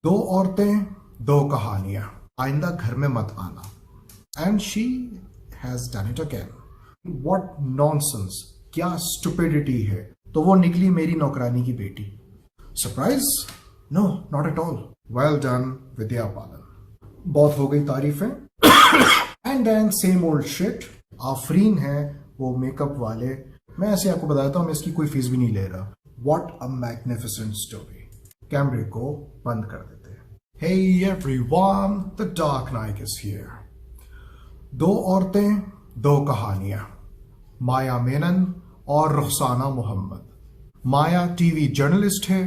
दो औरतें, दो कहानियां, आइंदा घर में मत आना। And she has done it again. What nonsense, क्या स्टुपिडिटी है। तो वो निकली मेरी नौकरानी की बेटी। Surprise? No, not at all. Well done Vidya Balan. बहुत हो गई तारीफें। And then same old shit. Afreen है वो मेकअप वाले। मैं ऐसे आपको बताता हूँ, मैं इसकी कोई फीस भी नहीं ले रहा। What a magnificent story. कैमरे को बंद कर देते हैं। Hey everyone, the Dark Knight is here. दो औरतें, दो कहानियां, माया मेनन और रुखसाना मोहम्मद। माया टीवी जर्नलिस्ट है।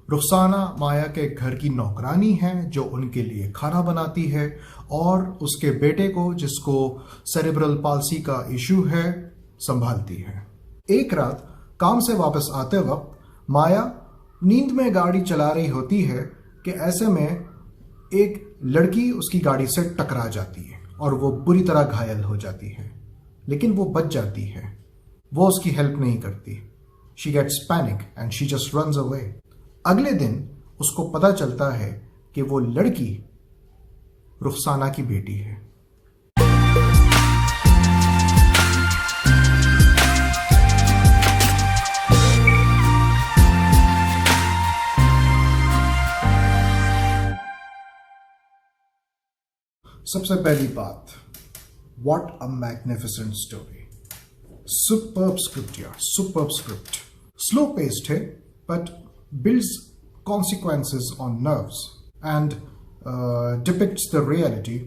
रुखसाना माया के घर की नौकरानी है जो उनके लिए खाना बनाती है और उसके बेटे को, जिसको सेरेब्रल पाल्सी का इशू है, संभालती है। एक रात काम से वापस आते वक्त माया नींद में गाड़ी चला रही होती है कि ऐसे में एक लड़की उसकी गाड़ी से टकरा जाती है और वो बुरी तरह घायल हो जाती है, लेकिन वो बच जाती है। वो उसकी हेल्प नहीं करती। She gets panic and she just runs away. अगले दिन उसको पता चलता है कि वो लड़की रुखसाना की बेटी है। सबसे पहली बात, what a magnificent story. Superb script यार, सुपर्ब स्क्रिप्ट। स्लो पेस्ड है but builds consequences on nerves and depicts the reality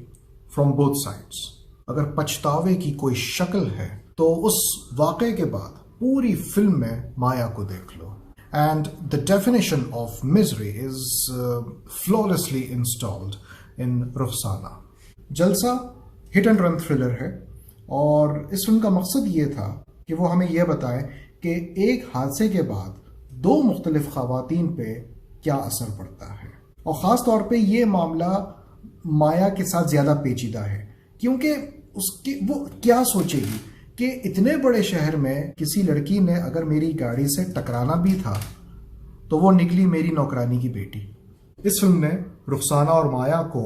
from both sides. अगर पछतावे की कोई शक्ल है तो उस वाकये के बाद पूरी फिल्म में माया को देख लो। And the definition of misery is flawlessly installed in Rukhsana. Jalsa hit and run thriller है और इस फिल्म का मकसद ये था कि वो हमें यह बताए कि एक हादसे के बाद दो मुख्तलिफ ख़वातीन पे क्या असर पड़ता है। और ख़ास तौर पे ये मामला माया के साथ ज़्यादा पेचीदा है क्योंकि उसकी वो क्या सोचेगी कि इतने बड़े शहर में किसी लड़की ने अगर मेरी गाड़ी से टकराना भी था तो वो निकली मेरी नौकरानी की बेटी। इस फिल्म ने रुखसाना और माया को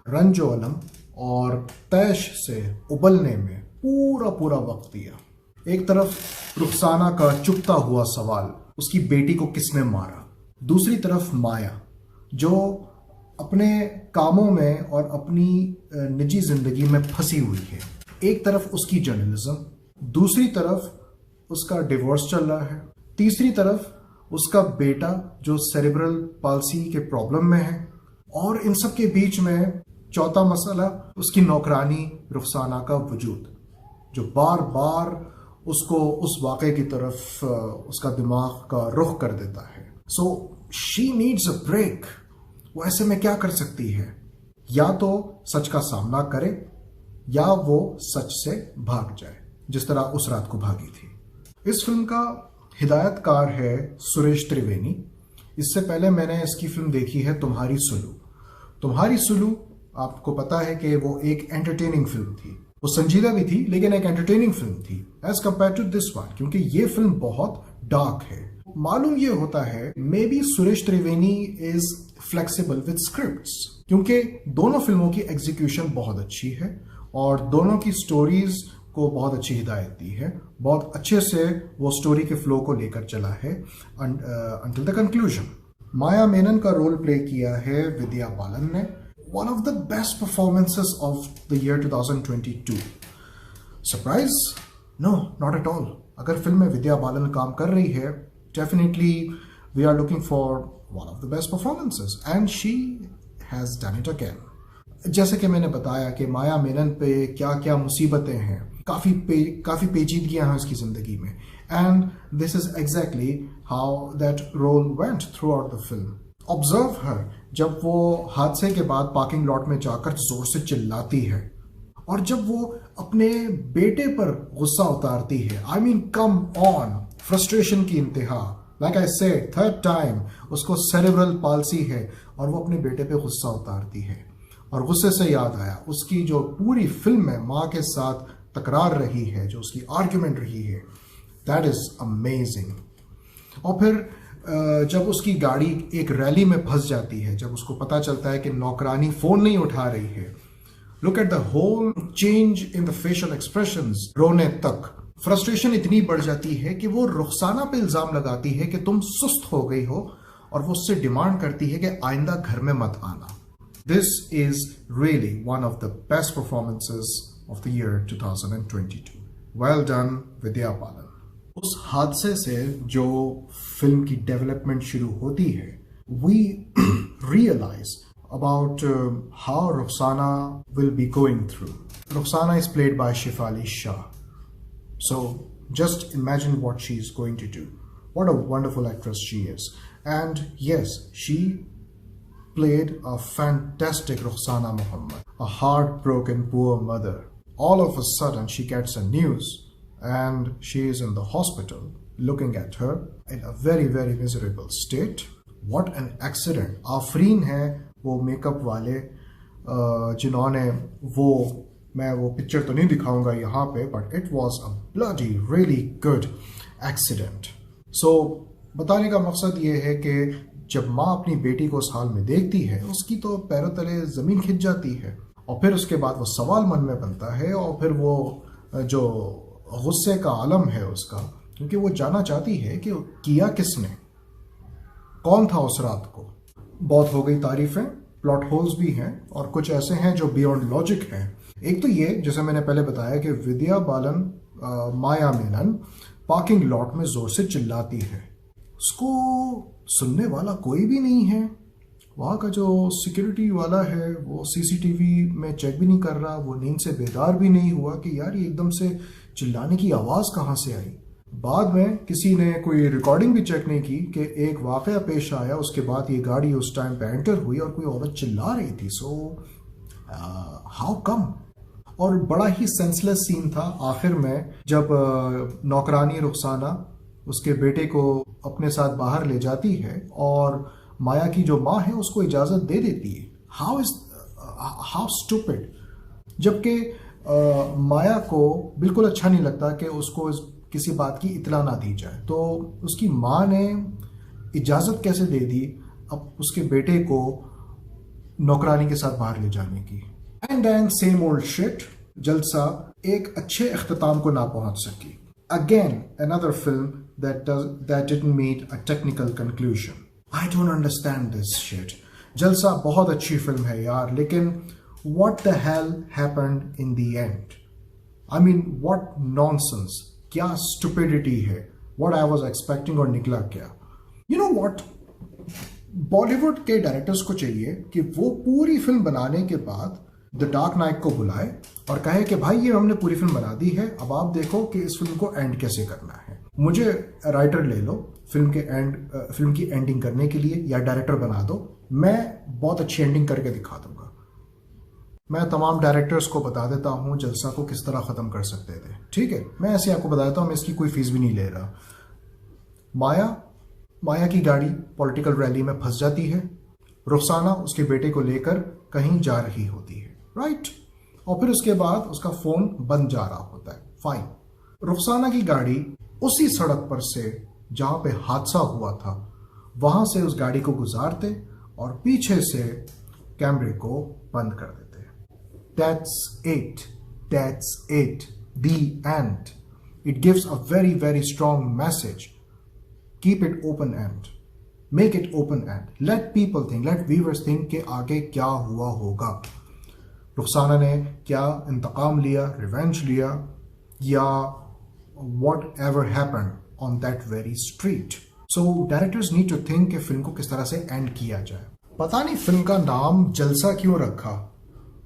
रंजो अलम और तैश से उबलने में पूरा वक्त दिया। एक तरफ रुखसाना का चुभता हुआ सवाल, उसकी बेटी को किसने मारा। दूसरी तरफ माया जो अपने कामों में और अपनी निजी जिंदगी में फंसी हुई है। एक तरफ उसकी जर्नलिज्म, दूसरी तरफ उसका डिवोर्स चल रहा है, तीसरी तरफ उसका बेटा जो सेरेब्रल पाल्सी के प्रॉब्लम में है, और इन सब के बीच में चौथा मसला उसकी नौकरानी रुखसाना का वजूद जो बार बार उसको उस वाक़े की तरफ उसका दिमाग का रुख कर देता है। So she needs a break. वो ऐसे में क्या कर सकती है? या तो सच का सामना करे या वो सच से भाग जाए, जिस तरह उस रात को भागी थी। इस फिल्म का हिदायतकार है सुरेश त्रिवेणी। इससे पहले मैंने इसकी फिल्म देखी है तुम्हारी सुलू। तुम्हारी सुलू आपको पता है कि वो एक एंटरटेनिंग फिल्म थी। वो संजीदा भी थी लेकिन एक एंटरटेनिंग फिल्म थी as compare to this one, क्योंकि ये फिल्म बहुत डार्क है। मालूम ये होता है may be Suresh Triveni is flexible with scripts, क्योंकि दोनों फिल्मों की एग्जीक्यूशन बहुत अच्छी है और दोनों की स्टोरीज को बहुत अच्छी हिदायत दी है। बहुत अच्छे से वो स्टोरी के फ्लो को लेकर चला है अंटिल द कंक्लूजन। माया मेनन का रोल प्ले किया है विद्या बालन ने। One of the best performances of the year 2022. Surprise? No, not at all. अगर फिल्म में विद्या बालन काम कर रही है, definitely we are looking for one of the best performances, and she has done it again. जैसे कि मैंने बताया कि माया मेनन पे क्या क्या मुसीबतें हैं, काफ़ी पेचीदगियां हैं उसकी ज़िंदगी में, and this is exactly how that role went throughout the film. Observe her जब वो हादसे के बाद पार्किंग लॉट में जाकर जोर से चिल्लाती है और जब वो अपने बेटे पर गुस्सा उतारती है। I mean come on, frustration की इंतहा। Like I said, third time उसको सेरेब्रल पाल्सी है और वो अपने बेटे पे गुस्सा उतारती है। और गुस्से से याद आया उसकी जो पूरी फिल्म में माँ के साथ तकरार रही है, जो उसकी आर्ग्यूमेंट रही है, दैट इज अमेजिंग। और फिर जब उसकी गाड़ी एक रैली में फंस जाती है, जब उसको पता चलता है कि नौकरानी फोन नहीं उठा रही है, look at the whole change in the facial expressions, रोने तक। फ्रस्ट्रेशन इतनी बढ़ जाती है कि वो रुखसाना पे इल्जाम लगाती है कि तुम सुस्त हो गई हो, और वो उससे डिमांड करती है कि आइंदा घर में मत आना। This is really one of the best performances of the year 2022। Well done Vidya Balan. उस हादसे से जो फिल्म की डेवलपमेंट शुरू होती है, we realise about how Rukhsana will be going through. Rukhsana is played by Shefali Shah. So just imagine what she's going to do. What a wonderful actress she is. And yes, she played a fantastic Rukhsana Muhammad, a heartbroken poor mother. All of a sudden she gets a news and she is in the hospital looking at her in a very, very miserable state. What an accident. Afreen है वो makeup वाले जिन्होंने मैं वो picture तो नहीं दिखाऊंगा यहाँ पे, but it was a bloody really good accident. So बताने का मकसद ये है कि जब माँ अपनी बेटी को उस हाल में देखती है, उसकी तो पैरों तले ज़मीन खिंच जाती है, और फिर उसके बाद वो सवाल मन में बनता है, और फिर वो जो गुस्से का आलम है उसका, क्योंकि वो जानना चाहती है कि किया किसने, कौन था उस रात को। बहुत हो गई तारीफें, प्लॉट होल्स भी हैं, और कुछ ऐसे हैं जो बियॉन्ड लॉजिक हैं। एक तो ये, जैसे मैंने पहले बताया, कि विद्या बालन माया मेनन पार्किंग लॉट में जोर से चिल्लाती है, उसको सुनने वाला कोई भी नहीं है। वहाँ का जो सिक्योरिटी वाला है वो सीसीटीवी में चेक भी नहीं कर रहा, वो नींद से बेदार भी नहीं हुआ कि यार ये एकदम से चिल्लाने की आवाज़ कहाँ से आई। बाद में किसी ने कोई रिकॉर्डिंग भी चेक नहीं की कि एक वाकया पेश आया, उसके बाद ये गाड़ी उस टाइम पे एंटर हुई और कोई औरत चिल्ला रही थी। So how come. और बड़ा ही सेंसलेस सीन था आखिर में, जब नौकरानी रुखसाना उसके बेटे को अपने साथ बाहर ले जाती है और माया की जो माँ है उसको इजाज़त दे देती है। How stupid. जबकि माया को बिल्कुल अच्छा नहीं लगता कि उसको किसी बात की इतला ना दी जाए, तो उसकी माँ ने इजाज़त कैसे दे दी अब उसके बेटे को नौकरानी के साथ बाहर ले जाने की। And then same old shit, Jalsa एक अच्छे अख्ताम को ना पहुंच सकी। Again another film that didn't meet a technical conclusion. I don't understand this shit. जलसा बहुत अच्छी फिल्म है यार, लेकिन what the hell happened in the end? I mean, what nonsense. क्या stupidity है, what I was expecting और निकला क्या। You know what? बॉलीवुड के डायरेक्टर्स को चाहिए कि वो पूरी फिल्म बनाने के बाद द डार्क नाइट को बुलाए और कहे कि भाई ये हमने पूरी फिल्म बना दी है, अब आप देखो कि इस फिल्म को एंड कैसे करना है। मुझे राइटर ले लो फिल्म की एंडिंग करने के लिए, या डायरेक्टर बना दो, मैं बहुत अच्छी एंडिंग करके दिखा दूंगा। मैं तमाम डायरेक्टर्स को बता देता हूँ जलसा को किस तरह ख़त्म कर सकते थे, ठीक है। मैं ऐसे आपको बता देता हूँ, मैं इसकी कोई फीस भी नहीं ले रहा। माया की गाड़ी पॉलिटिकल रैली में फंस जाती है, रुखसाना उसके बेटे को लेकर कहीं जा रही होती है, राइट, और फिर उसके बाद उसका फ़ोन बंद जा रहा होता है, फाइन। रुखसाना की गाड़ी उसी सड़क पर से जहाँ पे हादसा हुआ था वहाँ से उस गाड़ी को गुजारते और पीछे से कैमरे को बंद कर देते। That's it. That's it. The end. It gives a very, very strong message. Keep it open end. Make it open end. Let people think, let viewers think कि आगे क्या हुआ होगा। रुखसाना ने क्या इंतकाम लिया, रिवेंज लिया, या whatever happened on that very street. So directors need to think कि फिल्म को किस तरह से एंड किया जाए। पता नहीं फिल्म का नाम जलसा क्यों रखा,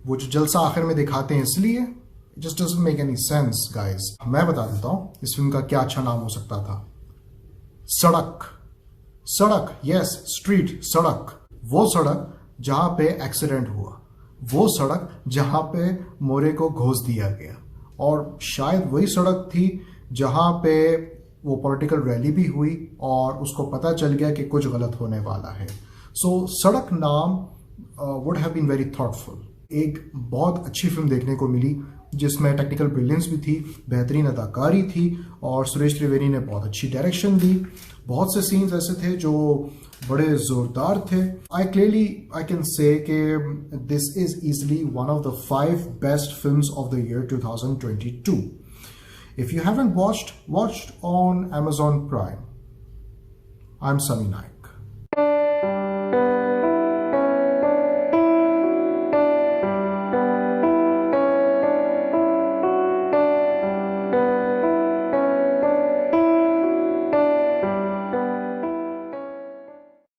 वो जो जलसा आखिर में दिखाते हैं इसलिए। Just doesn't make any sense guys. मैं बता देता हूँ इस फिल्म का क्या अच्छा नाम हो सकता था। सड़क, यस, स्ट्रीट, सड़क, वो सड़क जहाँ पे एक्सीडेंट हुआ, वो सड़क जहाँ पे मोरे को घोंस दिया गया, और शायद वही सड़क थी जहाँ पे वो पॉलिटिकल रैली भी हुई और उसको पता चल गया कि कुछ गलत होने वाला है। सो सड़क नाम would have been very thoughtful. एक बहुत अच्छी फिल्म देखने को मिली जिसमें टेक्निकल ब्रिलियंस भी थी, बेहतरीन अदाकारी थी, और सुरेश त्रिवेदी ने बहुत अच्छी डायरेक्शन दी, बहुत से सीन्स ऐसे थे जो बड़े जोरदार थे. I can say कि this is easily one of the 5 best films of the year 2022. If you haven't watched on Amazon Prime. I'm Sunny Naik.